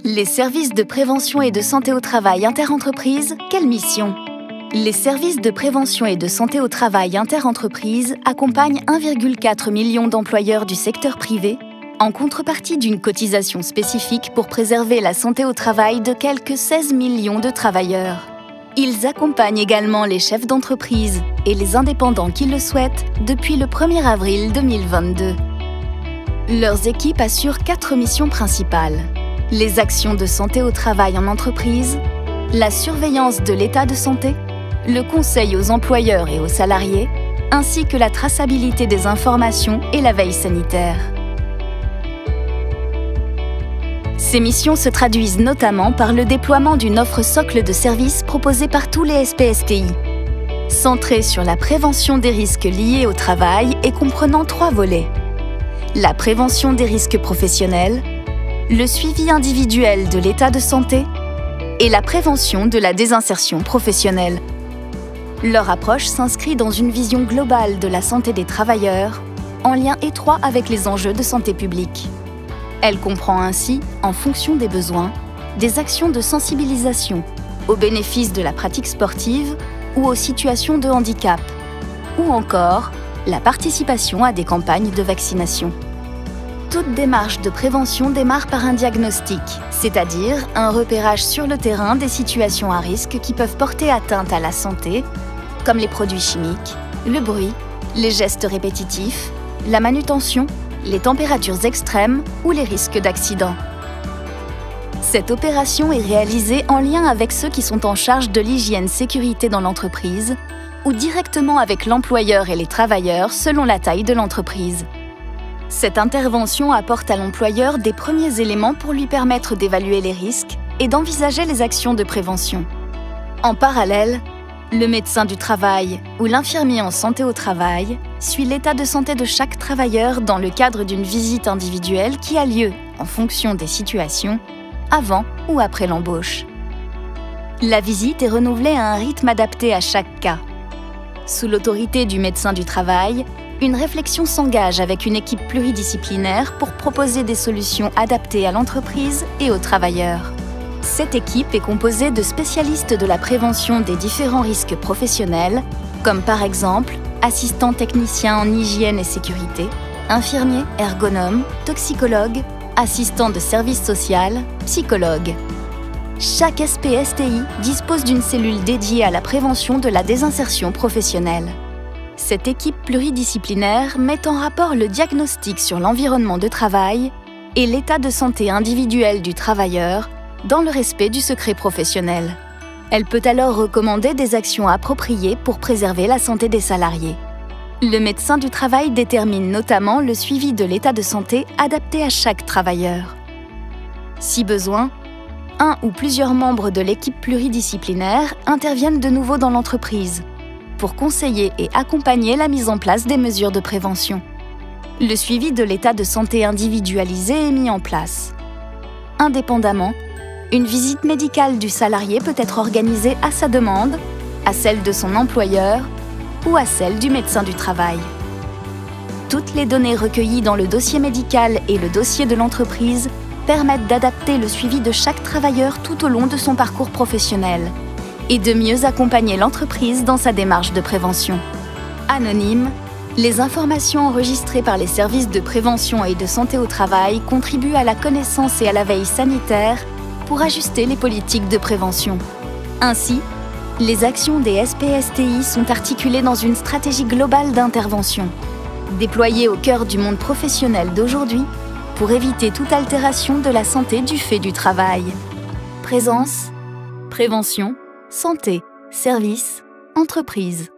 Les services de prévention et de santé au travail interentreprises, quelle mission? Les services de prévention et de santé au travail interentreprises accompagnent 1,4 million d'employeurs du secteur privé en contrepartie d'une cotisation spécifique pour préserver la santé au travail de quelques 16 millions de travailleurs. Ils accompagnent également les chefs d'entreprise et les indépendants qui le souhaitent depuis le 1er avril 2022. Leurs équipes assurent 4 missions principales: les actions de santé au travail en entreprise, la surveillance de l'état de santé, le conseil aux employeurs et aux salariés, ainsi que la traçabilité des informations et la veille sanitaire. Ces missions se traduisent notamment par le déploiement d'une offre socle de services proposée par tous les SPSTI, centrée sur la prévention des risques liés au travail et comprenant 3 volets: la prévention des risques professionnels, le suivi individuel de l'état de santé et la prévention de la désinsertion professionnelle. Leur approche s'inscrit dans une vision globale de la santé des travailleurs, en lien étroit avec les enjeux de santé publique. Elle comprend ainsi, en fonction des besoins, des actions de sensibilisation au bénéfice de la pratique sportive ou aux situations de handicap, ou encore la participation à des campagnes de vaccination. Toute démarche de prévention démarre par un diagnostic, c'est-à-dire un repérage sur le terrain des situations à risque qui peuvent porter atteinte à la santé, comme les produits chimiques, le bruit, les gestes répétitifs, la manutention, les températures extrêmes ou les risques d'accident. Cette opération est réalisée en lien avec ceux qui sont en charge de l'hygiène-sécurité dans l'entreprise ou directement avec l'employeur et les travailleurs selon la taille de l'entreprise. Cette intervention apporte à l'employeur des premiers éléments pour lui permettre d'évaluer les risques et d'envisager les actions de prévention. En parallèle, le médecin du travail ou l'infirmier en santé au travail suit l'état de santé de chaque travailleur dans le cadre d'une visite individuelle qui a lieu, en fonction des situations, avant ou après l'embauche. La visite est renouvelée à un rythme adapté à chaque cas. Sous l'autorité du médecin du travail, une réflexion s'engage avec une équipe pluridisciplinaire pour proposer des solutions adaptées à l'entreprise et aux travailleurs. Cette équipe est composée de spécialistes de la prévention des différents risques professionnels, comme par exemple assistants techniciens en hygiène et sécurité, infirmiers, ergonomes, toxicologues, assistants de service social, psychologues. Chaque SPSTI dispose d'une cellule dédiée à la prévention de la désinsertion professionnelle. Cette équipe pluridisciplinaire met en rapport le diagnostic sur l'environnement de travail et l'état de santé individuel du travailleur dans le respect du secret professionnel. Elle peut alors recommander des actions appropriées pour préserver la santé des salariés. Le médecin du travail détermine notamment le suivi de l'état de santé adapté à chaque travailleur. Si besoin, un ou plusieurs membres de l'équipe pluridisciplinaire interviennent de nouveau dans l'entreprise pour conseiller et accompagner la mise en place des mesures de prévention. Le suivi de l'état de santé individualisé est mis en place. Indépendamment, une visite médicale du salarié peut être organisée à sa demande, à celle de son employeur ou à celle du médecin du travail. Toutes les données recueillies dans le dossier médical et le dossier de l'entreprise permettent d'adapter le suivi de chaque travailleur tout au long de son parcours professionnel et de mieux accompagner l'entreprise dans sa démarche de prévention. Anonymes, les informations enregistrées par les services de prévention et de santé au travail contribuent à la connaissance et à la veille sanitaire pour ajuster les politiques de prévention. Ainsi, les actions des SPSTI sont articulées dans une stratégie globale d'intervention, déployée au cœur du monde professionnel d'aujourd'hui pour éviter toute altération de la santé du fait du travail. Présence, prévention, santé, service, entreprise.